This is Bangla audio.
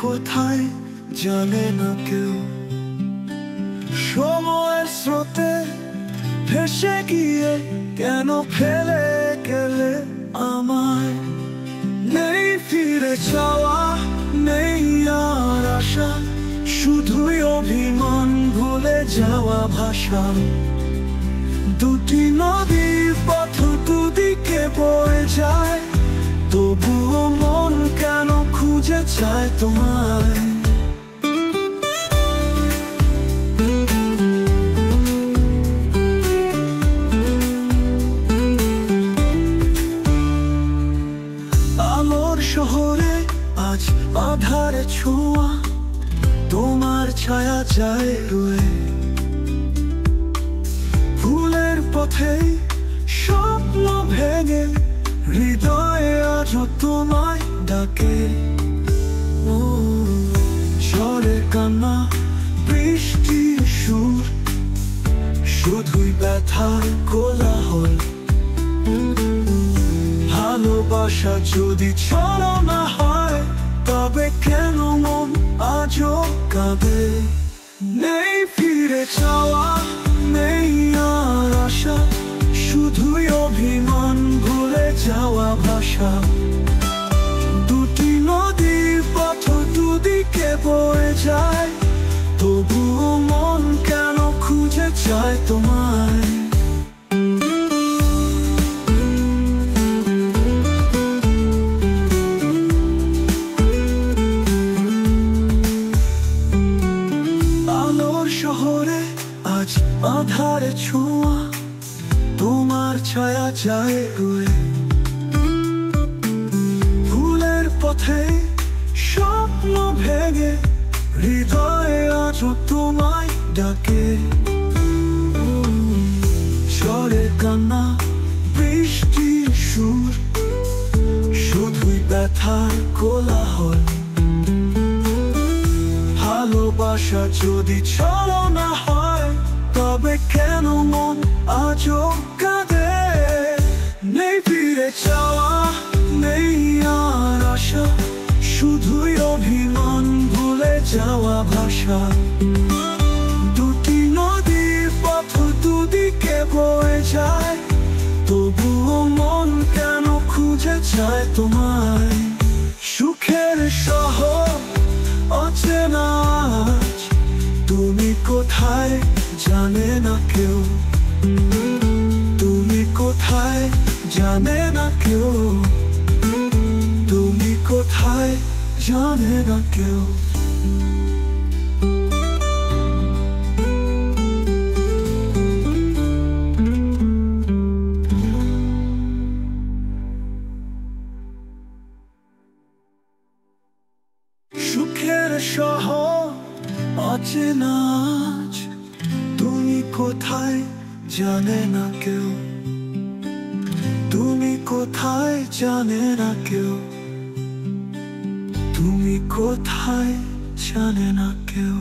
কোথায় জানে না কেউ। সময়ের স্রোতে ভেসে গিয়ে কেন ফেলে গেলে আমায়। নেই ফিরে যাওয়া, নেই আর আশা, শুধুই অভিমান, ভুলে যাওয়া ভাষা। দুটি নদীর পথ দুদিকে বয়ে যায়, তবুও মন কেন খুঁজে চায় তোমায়। আলোর শহরে আজ আধারে ছোঁয়া, তোমার ছায়া যায় রয়ে। ভুলের পথে স্বপ্ন ভেঙে হৃদয়ে আজ তোমায় ডাকে। ঝড়ে কান্না, বৃষ্টির সুর, শুধুই ব্যথার কোলাহল। ভালোবাসা যদি ছলনা হয়, তবে কেন মন আজও কাঁদে। নেই ফিরে যাওয়া, নেই আর আশা, শুধুই অভিমান, ভুলে যাওয়া ভাষা। দুটি নদীর পথ দুদিকে বয়ে যায়, তবুও মন কেন খুঁজে চায় তোমায়। শহরে আজ আধারে ছোঁয়া, তোমার ছায়া যায় রয়ে। ভুলের পথে স্বপ্ন ভেঙে হৃদয়ে আজ তোমায় ডাকে। ঝড়ে কান্না, বৃষ্টির সুর, শুধুই ব্যথার কোলাহল। ভালোবাসা যদি ছলনা হয়, তবে কেন মন আজও কাঁদে। নেই ফিরে যাওয়া, নেই আর আশা, শুধুই অভিমান, ভুলে যাওয়া ভাষা। দুটি নদীর পথ দুদিকে বয়ে যায়, তবুও মন কেন খুঁজে চায় তোমায়। সুখের শহর অচেনা আজ, তুমি কোথায় জানে না কেউ। তুমি কোথায় জানে না কেউ। তুমি কোথায় জানে না কেউ। সুখের শহর অচেনা আজ, তুমি কোথায় জানে না কেউ। তুমি কোথায় জানে না কেউ। তুমি কোথায় জানে না কেউ।